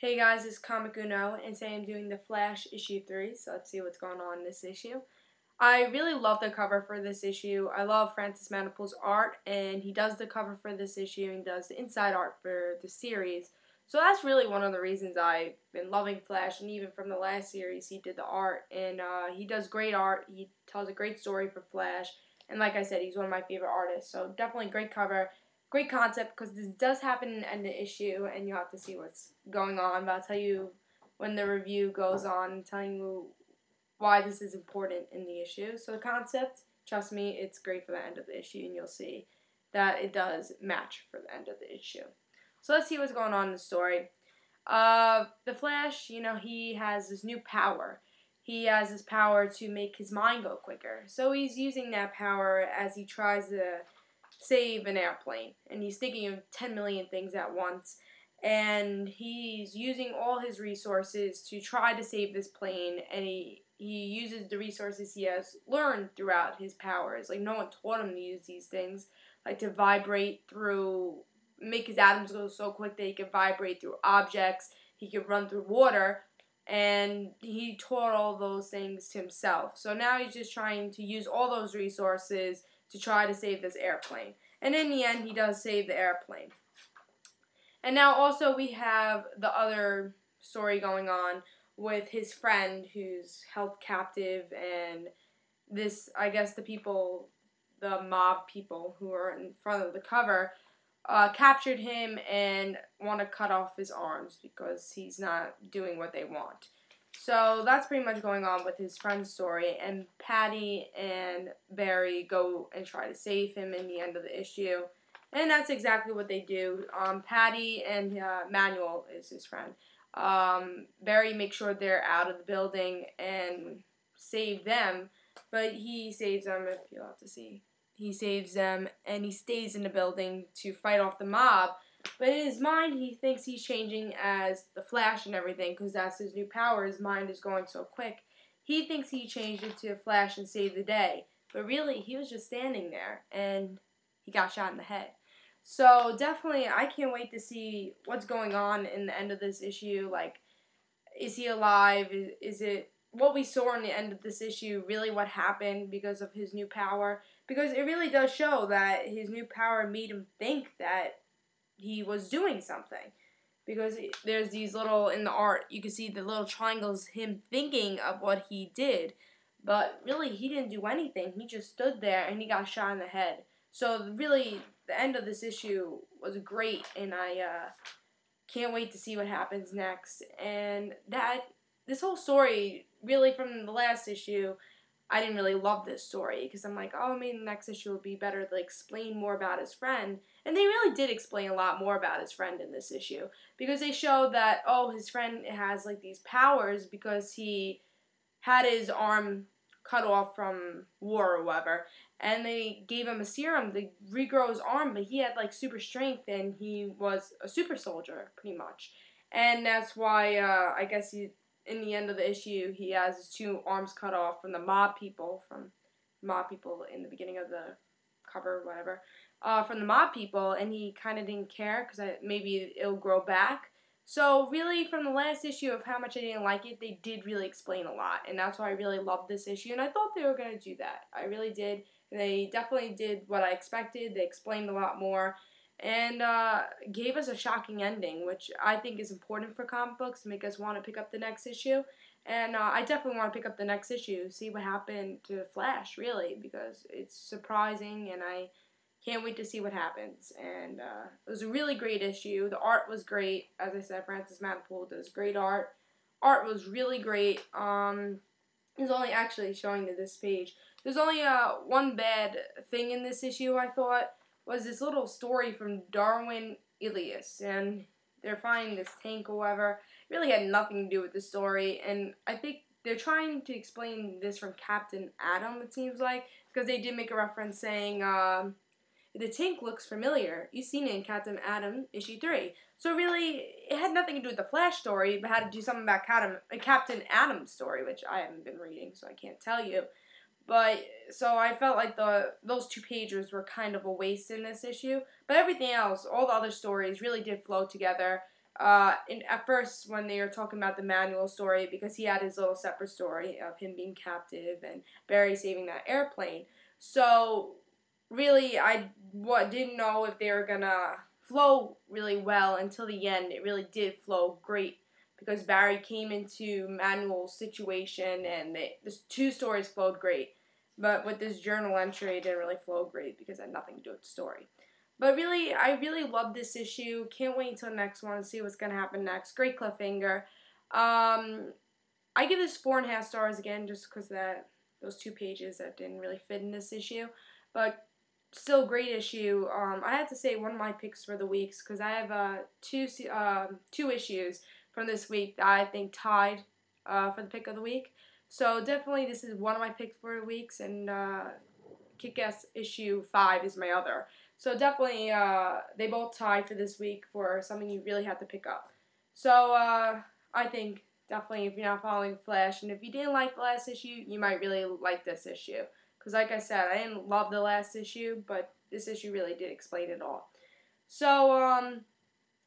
Hey guys, it's Comic Uno, and today I'm doing The Flash issue 3, so let's see what's going on in this issue. I really love the cover for this issue. I love Francis Manapul's art, and he does the cover for this issue and does the inside art for the series. So that's really one of the reasons I've been loving Flash, and even from the last series he did the art, and he does great art. He tells a great story for Flash, and like I said, he's one of my favorite artists, so definitely great cover. Great concept, because this does happen in the end of the issue, and you have to see what's going on. But I'll tell you when the review goes on, telling you why this is important in the issue. So the concept, trust me, it's great for the end of the issue, and you'll see that it does match for the end of the issue. So let's see what's going on in the story. The Flash, he has this new power. He has this power to make his mind go quicker. So he's using that power as he tries to save an airplane, and he's thinking of 10 million things at once, and he's using all his resources to try to save this plane, and he uses the resources he has learned throughout his powers. Like, no one taught him to use these things, like to vibrate through, make his atoms go so quick that he can vibrate through objects, he can run through water, and he taught all those things to himself. So now he's just trying to use all those resources to try to save this airplane. And in the end, he does save the airplane. And now also we have the other story going on with his friend who's held captive, and this, I guess the people, the mob people who are in front of the cover, captured him and want to cut off his arms because he's not doing what they want. So that's pretty much going on with his friend's story, and Patty and Barry go and try to save him in the end of the issue, and that's exactly what they do. Patty and Manuel is his friend. Barry makes sure they're out of the building and save them, but he saves them, if you'll have to see. He saves them, and he stays in the building to fight off the mob. But in his mind, he thinks he's changing as the Flash and everything, because that's his new power. His mind is going so quick. He thinks he changed it to Flash and saved the day. But really, he was just standing there, and he got shot in the head. So definitely, I can't wait to see what's going on in the end of this issue. Like, is he alive? Is it what we saw in the end of this issue really what happened because of his new power? Because it really does show that his new power made him think that he was doing something, because there's these little, in the art, you can see the little triangles, him thinking of what he did, but really he didn't do anything. He just stood there and he got shot in the head. So really, the end of this issue was great, and I can't wait to see what happens next. And this whole story, really from the last issue, I didn't really love this story, because I'm like, oh, maybe the next issue would be better to explain more about his friend. And they really did explain a lot more about his friend in this issue, because they showed that, oh, his friend has these powers because he had his arm cut off from war or whatever, and they gave him a serum to regrow his arm, but he had super strength, and he was a super soldier pretty much. And that's why I guess in the end of the issue, he has his two arms cut off from the mob people, in the beginning of the cover or whatever, from the mob people, and he kind of didn't care because maybe it'll grow back. So really, from the last issue of how much I didn't like it, they did really explain a lot, and that's why I really loved this issue, and I thought they were going to do that. I really did. They definitely did what I expected. They explained a lot more, and gave us a shocking ending, which I think is important for comic books to make us want to pick up the next issue. And I definitely want to pick up the next issue, see what happened to Flash, really, because it's surprising, and I can't wait to see what happens. And it was a really great issue. The art was great. As I said, Francis Manapul does great art. Art was really great. It's only actually showing to this page. There's only one bad thing in this issue, I thought, was this little story from Darwin Ilias, and they're finding this tank or whatever. It really had nothing to do with the story, and I think they're trying to explain this from Captain Atom, it seems like, because they did make a reference saying, the tank looks familiar. You've seen it in Captain Atom issue 3. So really, it had nothing to do with the Flash story, but had to do something about Captain Atom's story, which I haven't been reading, so I can't tell you. But, so I felt like those 2 pages were kind of a waste in this issue. But everything else, all the other stories really did flow together. At first, when they were talking about the Manuel story, because he had his little separate story of him being captive and Barry saving that airplane. So really, didn't know if they were gonna flow really well until the end. It really did flow great because Barry came into Manuel's situation, and the two stories flowed great. But with this journal entry, it didn't really flow great because it had nothing to do with the story. But really, I really love this issue. Can't wait until the next one to see what's going to happen next. Great cliffhanger. I give this 4.5 stars again just because those 2 pages that didn't really fit in this issue. But still great issue. I have to say one of my picks for the weeks because I have two issues from this week that I think tied for the pick of the week. So definitely this is one of my picks for the weeks, and Kick-Ass issue 5 is my other. So definitely, they both tied for this week for something you really have to pick up. So I think definitely if you're not following Flash, and if you didn't like the last issue, you might really like this issue. Because like I said, I didn't love the last issue, but this issue really did explain it all. So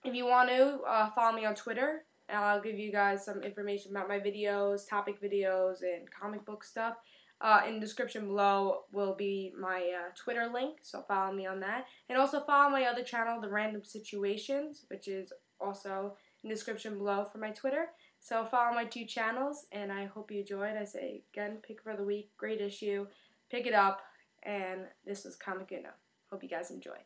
if you want to, follow me on Twitter, and I'll give you guys some information about my videos, topic videos, and comic book stuff. In the description below will be my Twitter link, so follow me on that. And also follow my other channel, The Random Situations, which is also in the description below for my Twitter. So follow my 2 channels, and I hope you enjoyed. I say, again, pick for the week, great issue. Pick it up, and this was Comic Uno. Hope you guys enjoy.